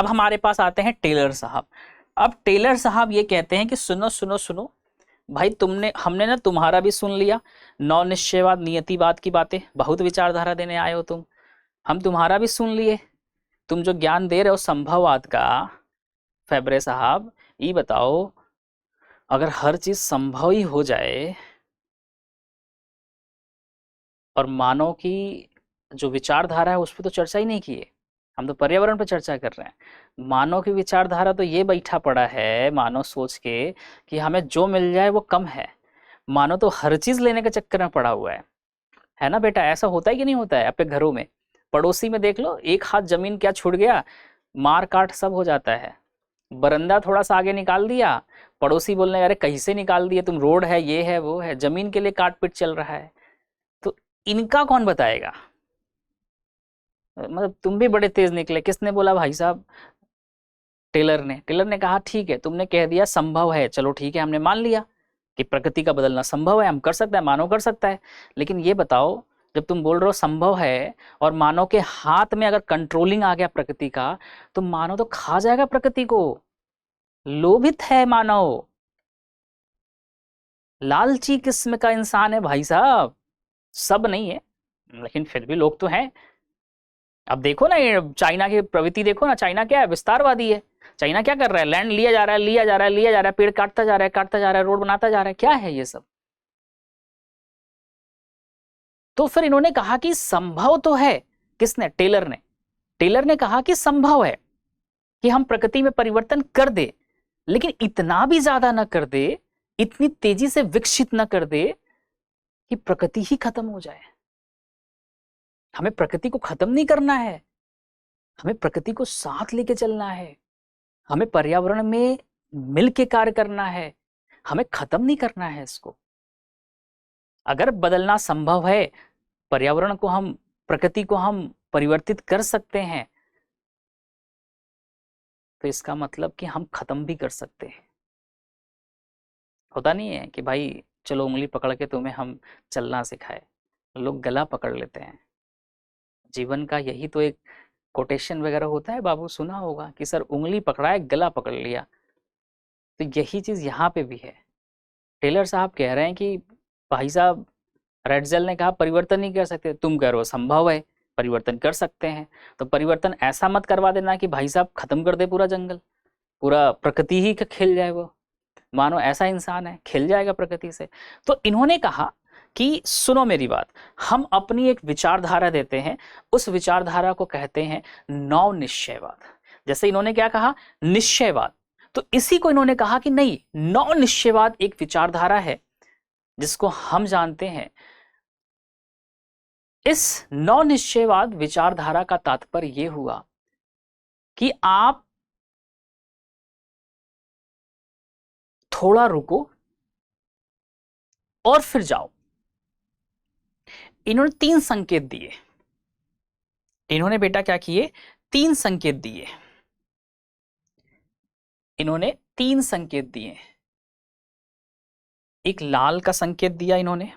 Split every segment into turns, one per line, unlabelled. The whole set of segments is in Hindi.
अब हमारे पास आते हैं टेलर साहब। अब टेलर साहब ये कहते हैं कि सुनो सुनो सुनो भाई, हमने ना तुम्हारा भी सुन लिया, नौ निश्चयवाद नियतिवाद की बातें, बहुत विचारधारा देने आए हो तुम, हम तुम्हारा भी सुन लिए। तुम जो ज्ञान दे रहे हो संभववाद का, फेबरे साहब ये बताओ, अगर हर चीज संभव ही हो जाए और मानव की जो विचारधारा है उस पर तो चर्चा ही नहीं की है, हम तो पर्यावरण पर चर्चा कर रहे हैं। मानव की विचारधारा तो ये बैठा पड़ा है मानव सोच के कि हमें जो मिल जाए वो कम है। मानव तो हर चीज लेने के चक्कर में पड़ा हुआ है ना बेटा? ऐसा होता है कि नहीं होता है अपने घरों में? पड़ोसी में देख लो, एक हाथ जमीन क्या छूट गया, मार काट सब हो जाता है। बरंदा थोड़ा सा आगे निकाल दिया, पड़ोसी बोलने अरे कैसे निकाल दिए तुम, रोड है ये है वो है, जमीन के लिए काट पीट चल रहा है। तो इनका कौन बताएगा? मतलब तुम भी बड़े तेज निकले। किसने बोला भाई साहब? टेलर ने कहा ठीक है, तुमने कह दिया संभव है, चलो ठीक है, हमने मान लिया कि प्रकृति का बदलना संभव है, हम कर सकते हैं, मानव कर सकता है। लेकिन ये बताओ, जब तुम बोल रहे हो संभव है और मानव के हाथ में अगर कंट्रोलिंग आ गया प्रकृति का, तो मानव तो खा जाएगा प्रकृति को। लोभित है मानव, लालची किस्म का इंसान है भाई साहब। सब नहीं है लेकिन फिर भी लोग तो हैं। अब देखो ना, ये चाइना की प्रवृत्ति देखो ना, चाइना क्या है, विस्तारवादी है। चाइना क्या कर रहा है, लैंड लिया जा रहा है, लिया जा रहा है, लिया जा रहा है, पेड़ काटता जा रहा है, काटता जा रहा है, रोड बनाता जा रहा है, क्या है ये सब? तो फिर इन्होंने कहा कि संभव तो है। किसने? टेलर ने कहा कि संभव है कि हम प्रकृति में परिवर्तन कर दे, लेकिन इतना भी ज्यादा ना कर दे, इतनी तेजी से विकसित ना कर दे कि प्रकृति ही खत्म हो जाए। हमें प्रकृति को खत्म नहीं करना है, हमें प्रकृति को साथ लेके चलना है, हमें पर्यावरण में मिल के कार्य करना है, हमें खत्म नहीं करना है इसको। अगर बदलना संभव है, पर्यावरण को हम, प्रकृति को हम परिवर्तित कर सकते हैं, तो इसका मतलब कि हम खत्म भी कर सकते हैं। होता नहीं है कि भाई चलो उंगली पकड़ के तुम्हें हम चलना सिखाए, लोग गला पकड़ लेते हैं। जीवन का यही तो एक कोटेशन वगैरह होता है बाबू, सुना होगा कि सर उंगली पकड़ा है, गला पकड़ लिया। तो यही चीज यहाँ पे भी है। टेलर साहब कह रहे हैं कि भाई साहब, रेडजेल ने कहा परिवर्तन नहीं कर सकते, तुम कह रहे हो संभव है, परिवर्तन कर सकते हैं। तो परिवर्तन ऐसा मत करवा देना कि भाई साहब खत्म कर दे पूरा जंगल, पूरा प्रकृति ही खेल जाए। वो मानो ऐसा इंसान है, खेल जाएगा प्रकृति से। तो इन्होंने कहा कि सुनो मेरी बात, हम अपनी एक विचारधारा देते हैं, उस विचारधारा को कहते हैं नौ निश्चयवाद। जैसे इन्होंने क्या कहा, निश्चयवाद, तो इसी को इन्होंने कहा कि नहीं, नौ निश्चयवाद एक विचारधारा है जिसको हम जानते हैं। इस नौ निश्चयवाद विचारधारा का तात्पर्य यह हुआ कि आप थोड़ा रुको और फिर जाओ। इन्होंने तीन संकेत दिए। इन्होंने बेटा क्या किए, तीन संकेत दिए। इन्होंने तीन संकेत दिए। एक लाल का संकेत दिया इन्होंने,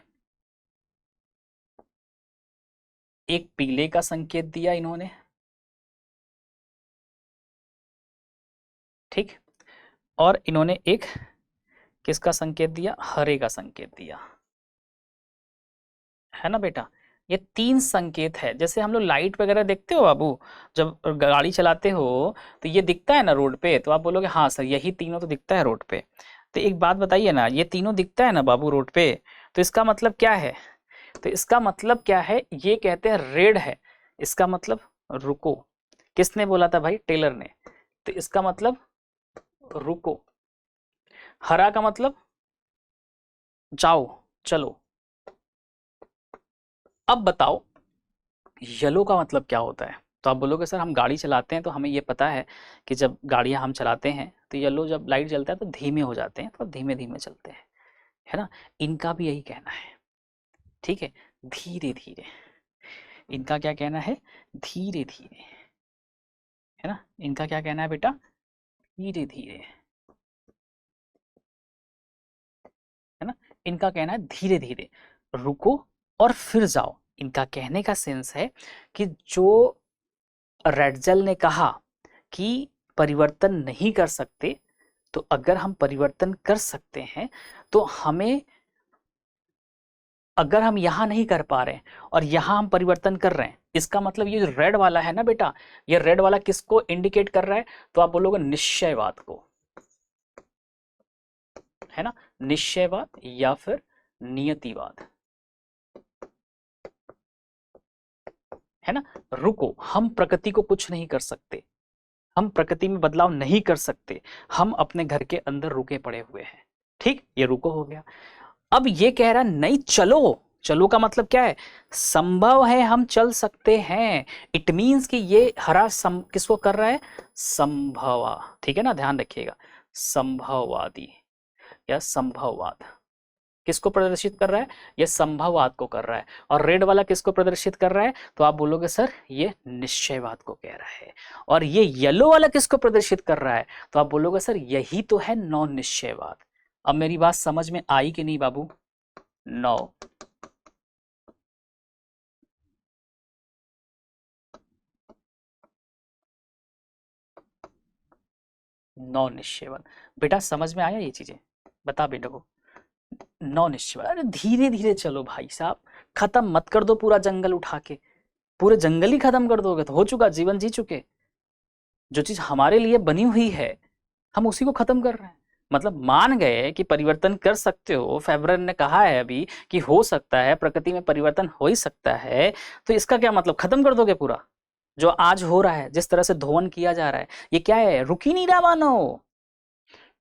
एक पीले का संकेत दिया इन्होंने, ठीक, और इन्होंने एक किसका संकेत दिया, हरे का संकेत दिया, है ना बेटा? ये तीन संकेत है। जैसे हम लोग लाइट वगैरह देखते हो बाबू, जब गाड़ी चलाते हो तो ये दिखता है ना रोड पे, तो आप बोलोगे हाँ सर यही तीनों तो दिखता है रोड पे। तो एक बात बताइए ना, ये तीनों दिखता है ना बाबू रोड पे, तो इसका मतलब क्या है? तो इसका मतलब क्या है, ये कहते हैं रेड है, इसका मतलब रुको। किसने बोला था भाई? टेलर ने। तो इसका मतलब रुको। हरा का मतलब जाओ, चलो। अब बताओ येलो का मतलब क्या होता है? तो आप बोलोगे सर हम गाड़ी चलाते हैं तो हमें ये पता है कि जब गाड़ियां हम चलाते हैं तो येलो जब लाइट जलता है तो धीमे हो जाते हैं, तो धीमे धीमे चलते हैं, है ना? इनका भी यही कहना है, ठीक है, धीरे धीरे। इनका क्या कहना है, धीरे धीरे, है ना? इनका क्या कहना है बेटा, धीरे धीरे, है ना? इनका कहना है धीरे धीरे, रुको और फिर जाओ। इनका कहने का सेंस है कि जो रेडजेल ने कहा कि परिवर्तन नहीं कर सकते, तो अगर हम परिवर्तन कर सकते हैं तो हमें, अगर हम यहां नहीं कर पा रहे हैं और यहां हम परिवर्तन कर रहे हैं, इसका मतलब ये जो रेड वाला है ना बेटा, ये रेड वाला किसको इंडिकेट कर रहा है? तो आप बोलोगे निश्चयवाद को, है ना, निश्चयवाद या फिर नियतिवाद, है ना। रुको, हम प्रकृति को कुछ नहीं कर सकते, हम प्रकृति में बदलाव नहीं कर सकते, हम अपने घर के अंदर रुके पड़े हुए हैं। ठीक, ये रुको हो गया। अब ये कह रहा नहीं चलो, चलो का मतलब क्या है? संभव है, हम चल सकते हैं। इट मींस कि ये हरा किसको कर रहा है? संभवा, ठीक है ना, ध्यान रखिएगा। संभववादी या संभववाद किसको प्रदर्शित कर रहा है? ये संभववाद को कर रहा है। और रेड वाला किसको प्रदर्शित कर रहा है? तो आप बोलोगे सर ये निश्चयवाद को कह रहा है। और ये येलो वाला किसको प्रदर्शित कर रहा है? तो आप बोलोगे सर यही तो है नॉन निश्चयवाद। अब मेरी बात समझ में आई कि नहीं बाबू? नौ नौ निश्चयवाद, बेटा समझ में आया ये चीजें? बता बेटा को। नौ निश्चयवाद, अरे धीरे धीरे चलो भाई साहब, खत्म मत कर दो पूरा जंगल उठा के, पूरे जंगल ही खत्म कर दोगे तो हो चुका, जीवन जी चुके। जो चीज हमारे लिए बनी हुई है हम उसी को खत्म कर रहे हैं। मतलब मान गए कि परिवर्तन कर सकते हो, फेबरर ने कहा है अभी कि हो सकता है, प्रकृति में परिवर्तन हो ही सकता है, तो इसका क्या मतलब खत्म कर दोगे पूरा? जो आज हो रहा है, जिस तरह से धोवन किया जा रहा है, ये क्या है? रुक ही नहीं रहा मानो,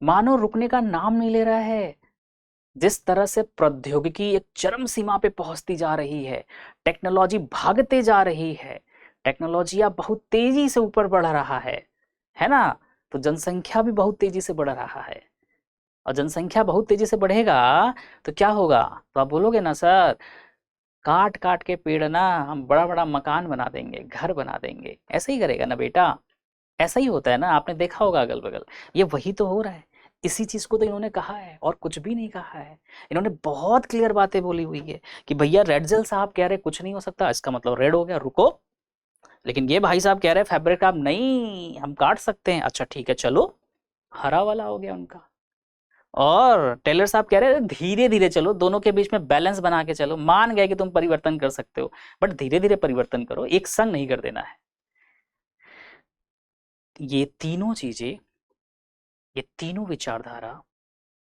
मानो रुकने का नाम नहीं ले रहा है। जिस तरह से प्रौद्योगिकी एक चरम सीमा पे पहुंचती जा रही है, टेक्नोलॉजी भागते जा रही है, टेक्नोलॉजिया बहुत तेजी से ऊपर बढ़ रहा है ना, तो जनसंख्या भी बहुत तेजी से बढ़ रहा है। और जनसंख्या बहुत तेजी से बढ़ेगा तो क्या होगा? तो आप बोलोगे ना सर काट काट के पेड़ ना हम बड़ा बड़ा मकान बना देंगे, घर बना देंगे। ऐसा ही करेगा ना बेटा, ऐसा ही होता है ना, आपने देखा होगा अगल बगल, ये वही तो हो रहा है। इसी चीज को तो इन्होंने कहा है और कुछ भी नहीं कहा है। इन्होंने बहुत क्लियर बातें बोली हुई है कि भैया रेड जेल साहब कह रहे कुछ नहीं हो सकता, इसका मतलब रेड हो गया, रुको। लेकिन ये भाई साहब कह रहे फैब्रिक क्राफ्ट नहीं, हम काट सकते हैं, अच्छा ठीक है चलो, हरा वाला हो गया उनका। और टेलर साहब कह रहे हैं धीरे धीरे चलो, दोनों के बीच में बैलेंस बना के चलो। मान गए कि तुम परिवर्तन कर सकते हो, बट धीरे धीरे परिवर्तन करो, एक संग नहीं कर देना है। ये तीनों चीजें, ये तीनों विचारधारा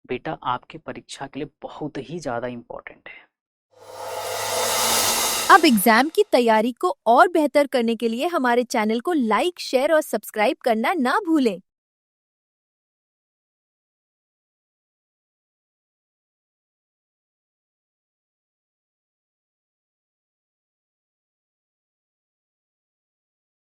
बेटा आपके परीक्षा के लिए बहुत ही ज्यादा इंपॉर्टेंट है।
अब एग्जाम की तैयारी को और बेहतर करने के लिए हमारे चैनल को लाइक, शेयर और सब्सक्राइब करना ना भूलें।